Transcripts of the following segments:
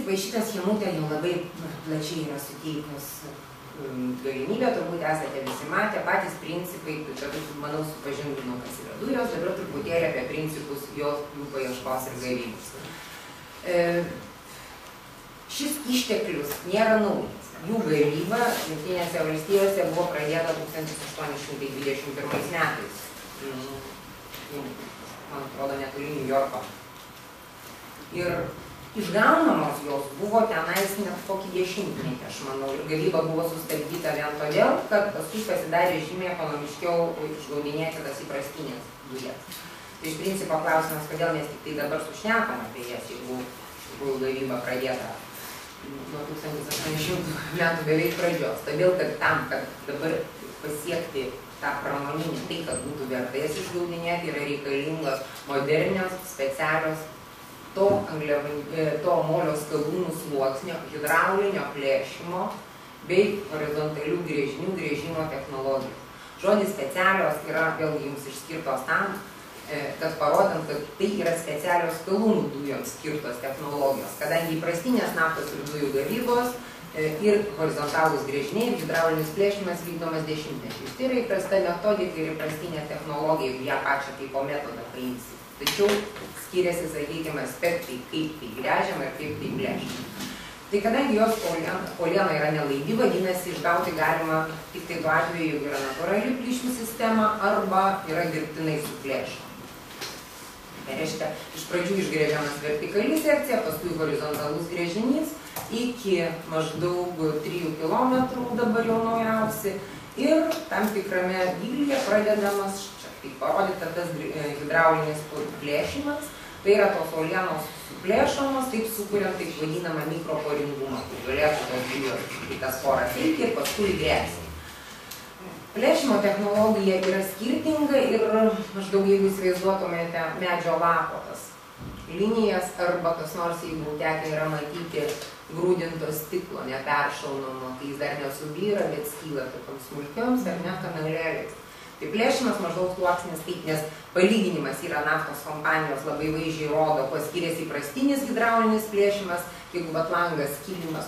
principai šitą schemutę jau labai plačiai yra suteikus galimybę, turbūt esate visi matę, patys principai, čia, manau, supažindino, kas yra dujos, dabar truputėlį apie principus jų paieškos ir gavybos. Šis išteklius nėra naujas. Jų gavyba Jungtinėse valstijose buvo pradėta 1821 metais. Man atrodo, netoli New Yorko. Ir išgaunamos jos buvo tenais net kokį 10-metį, aš manau. Ir gavyba buvo sustabdyta vien todėl, kad paskui pasidarė žymiai ekonomiškiau išgaudinėti tas įprastinės dujas. Tai iš principo klausimas, kodėl mes tik tai dabar sušnekam apie jas, jeigu gavyba pradėta nuo 1800 metų beveik pradžios. Todėl, kad tam, kad dabar pasiekti tą pramoninį, tai, kad būtų verta jas išgaudinėti, yra reikalingos modernios, specialios to molio skalūnų sluoksnio, hidraulinio plėšimo bei horizontalių gręžinių gręžimo technologijų. Žodis specialios yra vėlgi jums išskirtos tam, kad parodant, kad tai yra specialios skalūnų dujoms skirtos technologijos, kadangi įprastinės naftos ir dujų gavybos ir horizontalūs gręžiniai ir hidraulinis plėšimas vykdomas dešimtmečiais. Tai yra įprasta metodika ir įprastinė technologija, jeigu ją pačią kaip po metodą paimsi. Tačiau skiriasi, sakykime, aspektai, kaip tai gręžiama ir kaip tai plėšiama. Tai kadangi jos poliena yra nelaidi, vadinasi, išgauti galima tik tai tuo atveju, jeigu yra natūrali plyšių sistema arba yra dirbtinai suplėšama. Tai reiškia, iš pradžių išgręžiamas vertikali sekcija, paskui horizontalus gręžinys iki maždaug 3 km dabar jau naujausi ir tam tikrame gylyje pradedamas, čia kaip parodyta, tas hidraulinis plėšimas, tai yra tos uolienos suplėšamos, taip sukuriant taip vadinamą mikroporingumą, kur galėtų tos dujos į tas poras eiti ir paskui gręsti. Plėšimo technologija yra skirtinga ir maždaug jeigu įsivaizduotumėte medžio lapo tas linijas arba kas nors, jeigu tekę yra matyti grūdinto stiklo, neperšaunamo, kai jis dar nesubyra, bet skyla tokiams smulkioms ar net kanalėliais. Tai plėšimas maždaug sluoksnis taip, nes palyginimas yra naftos kompanijos labai vaizdžiai rodo, kuo skiriasi įprastinis hidraulinis plėšimas, jeigu langas skilimas,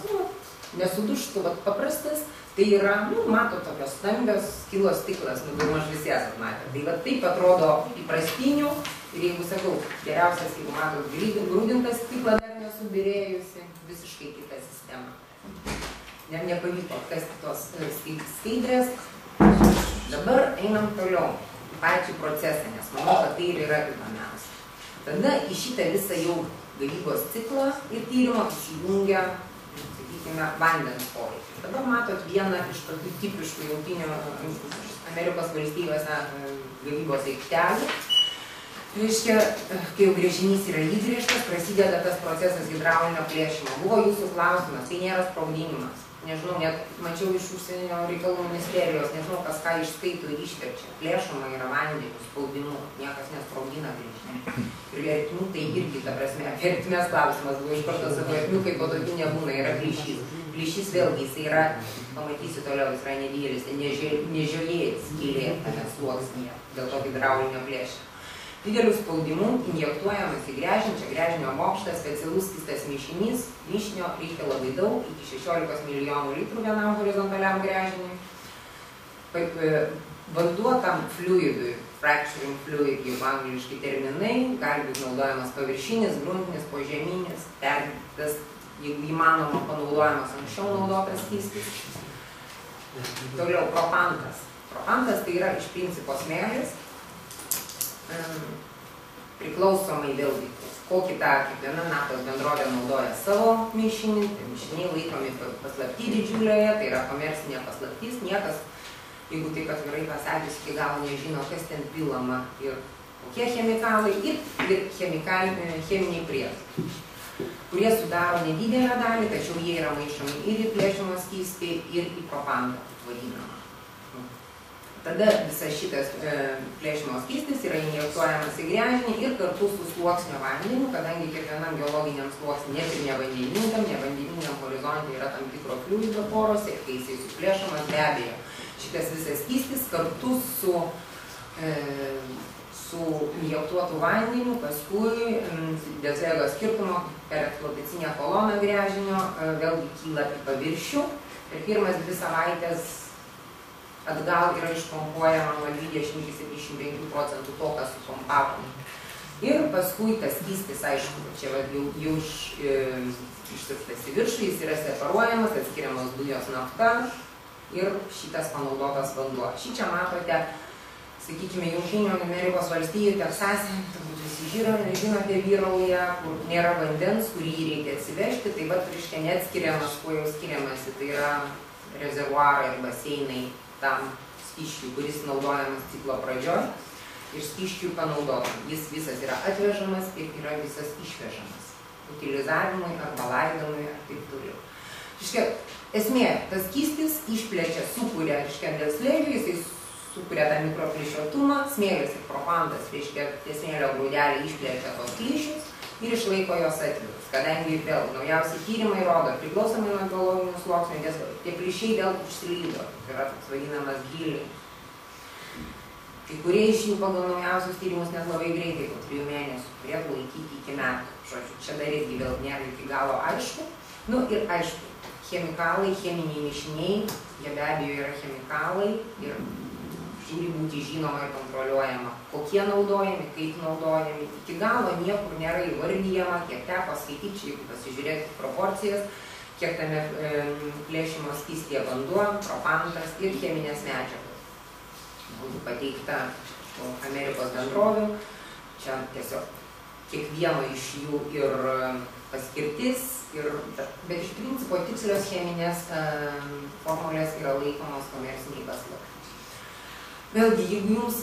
nesuduštų paprastas, tai yra, mato tokios stambios skylos stiklas, daugmaž visi esat matę. Tai taip atrodo įprastinių ir jeigu sakau, geriausias, jeigu matot grūdintą stiklą dar nesubirėjusi, visiškai kita sistema. Nepavyko atkasti tos skaidrės. Dabar einam toliau į pačių procesą, nes manau, kad tai ir yra įdomiausia. Tada į šitą visą jau gavybos ciklą ir tyrimo įsijungia, sakykime, vandens poreikį. Dabar matot vieną iš tokių tipiškų Jungtinių Amerikos valstybėse gavybos aikštelių. Reiškia, kai jau gręžinys yra įgręžtas, prasideda tas procesas hidraulinio plėšimo. Buvo jūsų klausimas, tai nėra sprogdinimas. Nežinau, net mačiau iš užsienio reikalų ministerijos, nežinau, kas ką išskaito ir išverčia. Plėšoma yra vandeniu, spaudimu, niekas nesprogdina gręžinį. Ir ertmių tai irgi, ta prasme, apie ertmės klausimas buvo iš karto savo ertmių, kaip po tokių nebūna, yra plyšys. Plyšys vėlgi, jis yra, pamatysiu toliau, jis yra nedidelis, nežiojėjai skylė tame sluoksnyje, dėl to hidraulinio plėšimo. Didelių spaudimų injektuojamas į gręžinį, gręžinio bokštą, specialus skystas mišinys, mišinio reikia labai daug, iki 16 milijonų litrų vienam horizontaliam gręžiniui. Vanduo tam fluidui, fracturing fluid, jau angliški terminai, gali būti naudojamas paviršinis, gruntinis, požeminis, perdirbtas, jeigu įmanoma panaudojamas anksčiau naudotas skystis. Toliau propantas. Propantas tai yra iš principo smėlis. Priklausomai vėlgi, kokį tą kiekviena naftos bendrovė naudoja savo mišinį, tai mišiniai laikomi paslapty didžiulėje, tai yra komercinė paslaptis, niekas, jeigu taip atvirai pasakius, iki galo nežino, kas ten pilama ir kokie chemikalai ir cheminiai priedai, kurie sudaro nedidelę dalį, tačiau jie yra maišomi ir į plėšimo skystį, ir į propantą vadinamą. Tada visas šitas plėšimo skystis yra injektuojamas į gręžinį ir kartu su sluoksnio vandeniu, kadangi kiekvienam geologiniam sluoksnį, net ir nevandeniniam horizonte yra tam tikro fluido poros ir kai jisai suplėšomas, be abejo, šitas visas skystis kartu su su injektuotu vandeniu, paskui dėl slėgio skirtumo per eksploatacinę koloną gręžinio vėlgi kyla į paviršių. Per pirmas 2 savaitės atgal yra išpompuojama nuo 20 iki 75% to, ką supompavom. Ir paskui tas skystis, aišku, čia jau išsirptas į viršų, jis yra separuojamas, atskiriamos dujos, nafta ir šitas panaudotas vanduo. Šį čia matote, sakykime, Jungtinių Amerikos valstijų Teksase, turbūt visi žinote, vyrauja, kur nėra vandens, kurį reikia atsivežti, taip pat reiškia neatskiriamas, kuo jau skiriamasi, tai yra rezervuarai ir baseinai tam skysčiui, kuris naudojamas ciklo pradžioj ir skysčiui panaudojam. Jis visas yra atvežamas ir yra visas išvežamas. Utilizavimui arba laidojimui ar taip toliau. Reiškia, esmė, tas skystis išplečia, sukuria, reiškia, dėl slėgio, jisai sukuria tą mikroplyšiotumą, smėlis ir propandas, reiškia, tie smėlio grūdeliai išplečia tos plyšius ir išlaiko jos atvirus. Kadangi vėl naujausi tyrimai rodo, priklausomai nuo geologinių sluoksnių, tie plyšiai vėl užsilydo, tai yra toks vadinamas giliai. Kai kurie iš jų pagal naujausius tyrimus net labai greitai, po 3 mėnesių, turėtų laikyti iki metų. Žodžiu, čia dar irgi vėl nėra iki galo aišku. Nu ir aišku, chemikalai, cheminiai mišiniai, jie be abejo yra chemikalai ir turi būti žinoma ir kontroliuojama, kokie naudojami, kaip naudojami. Iki galo niekur nėra įvardyjama, kiek teko skaityti, čia jeigu pasižiūrėti proporcijas, kiek tame plėšimo skystyje vanduo, propantas ir cheminės medžiagos. Būtų pateikta Amerikos bendrovių, čia tiesiog kiekvieno iš jų ir paskirtis, bet iš principo tikslios cheminės formulės yra laikomos komerciniai paslapčiai. Vėlgi, jeigu jums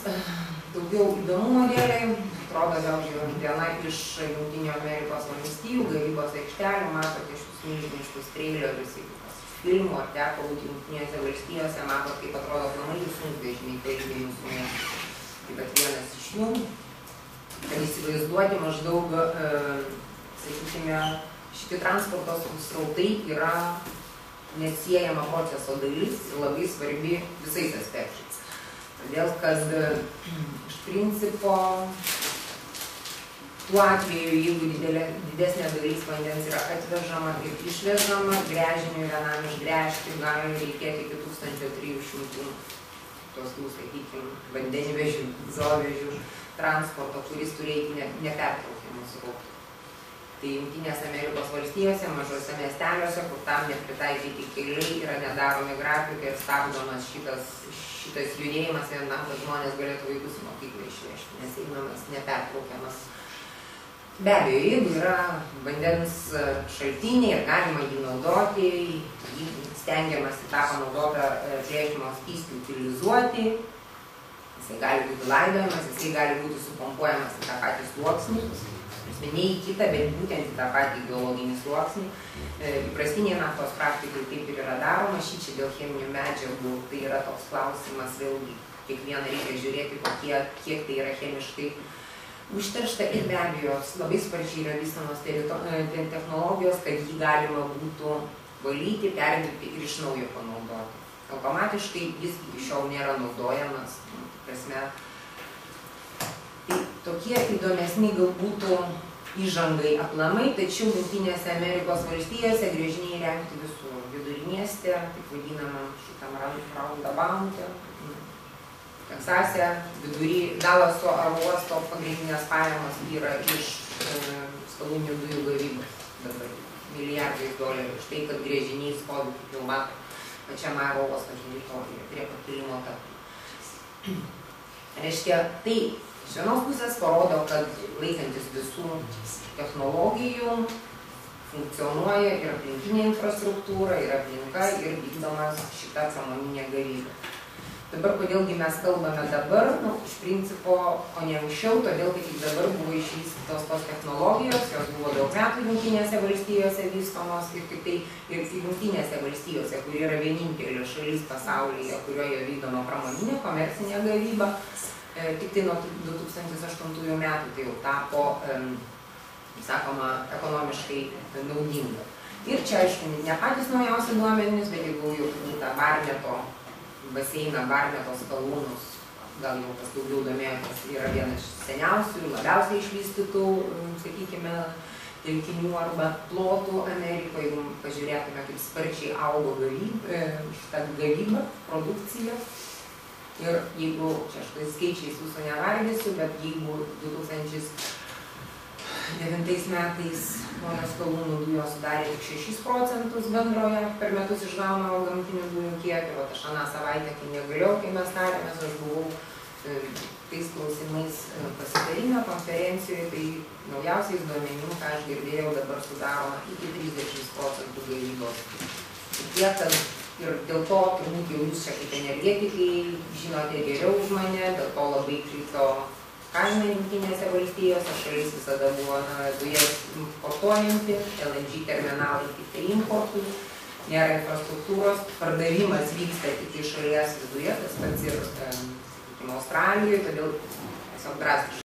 daugiau įdomumo dėlei, atrodo vėlgi viena iš Jungtinių Amerikos valstijų gavybos aikštelių, matote šius milžiniškus treilerius, filmų ar teko būti Jungtinėse valstijose, matot, kaip atrodo planai sunkvežimiai, tai jūsų miestų. Taip pat vienas iš jų, kad įsivaizduoti maždaug, sakykime, šitie transporto srautai yra neatsiejama proceso dalis ir labai svarbi visais aspektais. Todėl, kad iš principo tuo atveju, jeigu didesnė dalis vandens yra atvežama ir išvežama, gręžiniui vienam išgręžti gali reikėti iki 1300 tokių, sakykime, vandenvežių, zovežių transporto, kuris turėtų nepertraukiamus srautus. Tai Jungtinėse Amerikos valstijose, mažose miesteliuose, kur tam nepritaikyti keliai, yra nedaromi grafikai ir stabdomas šitas judėjimas vien tam, kad žmonės galėtų vaikus į mokyklą išvežti, nes įmamas nepertraukiamas. Be abejo, jeigu yra vandens šaltiniai ir galima jį naudoti, jį stengiamasi tą panaudotą plėšimo skystį utilizuoti, jisai gali būti laidojamas, jisai gali būti supompuojamas į tą patį sluoksnį, ne į kitą, bet būtent į tą patį geologinį sluoksnį. Įprastiniai naftos praktikai taip ir yra daroma, šičia dėl cheminių medžiagų, tai yra toks klausimas vėlgi, kiekvieną reikia žiūrėti, kiek tai yra chemiškai užteršta ir be abejo labai sparčiai yra vystamos technologijos, kad jį galima būtų valyti, perdirbti ir iš naujo panaudoti. Automatiškai jis iki šiol nėra naudojamas. Prasme, tai tokie įdomesni galbūt įžangai aplamai, tačiau Jungtinėse Amerikos valstijose gręžiniai įrengti visur. Vidury mieste, taip vadinamam šitam roundabout, Teksase, vidury Dalaso oro uosto pagrindinės pajamos yra iš skalūninių dujų gavybos. Dabar milijardais dolerių. Štai, kad gręžinys stovi, kaip jau mato, pačiam oro uosto teritorijoje, prie pakilimo takų. Reiškia, tai iš vienos pusės parodo, kad laikantis visų technologijų funkcionuoja ir aplinkinė infrastruktūra, ir aplinka, ir vykdomas šita pramoninė gavyba. Dabar, kodėlgi mes kalbame dabar, iš principo, o ne anksčiau, todėl, kad tik dabar buvo išvystytos tos technologijos, jos buvo daug metų Jungtinėse valstijose vystomos ir tik tai ir Jungtinėse valstijose, kur yra vienintelė šalis pasaulyje, kurioje vykdoma pramoninė komercinė gavyba, tik tai nuo 2008 metų tai jau tapo, sakoma, ekonomiškai naudinga. Ir čia, aišku, ne patys naujausi duomenys, bet jeigu jau tą Barneto baseiną, Barneto skalūnus gal jau kas daugiau domėjotės, yra vienas seniausių ir labiausiai išvystytų, sakykime, telkinių arba plotų Amerikoje. Jeigu pažiūrėtume, kaip sparčiai augo gavyba, produkcija. Ir jeigu, čia aš tai skaičiais jūsų nevardysiu, bet jeigu 2009 metais Ponios skalūnų dujos sudarė tik 6% bendroje per metus išgaunamo gamtinių dujų kiekio, o aš aną savaitę, kai negalėjau, kai mes tarėmės, aš buvau tais klausimais pasitarime konferencijoje, tai naujausiais duomenimis, ką aš girdėjau, dabar sudaroma iki 30% gavybos. Tiek, kad ir dėl to, turbūt jau jūs čia kaip energetikai žinote geriau už mane, dėl to labai krito kaina Jungtinėse valstijose, šalis visada buvo dujas importuojanti, LNG terminalai tik tai importui, nėra infrastruktūros, pardavimas vyksta tik iš šalies viduje, tas pats ir Australijoje, todėl tiesiog drastiškai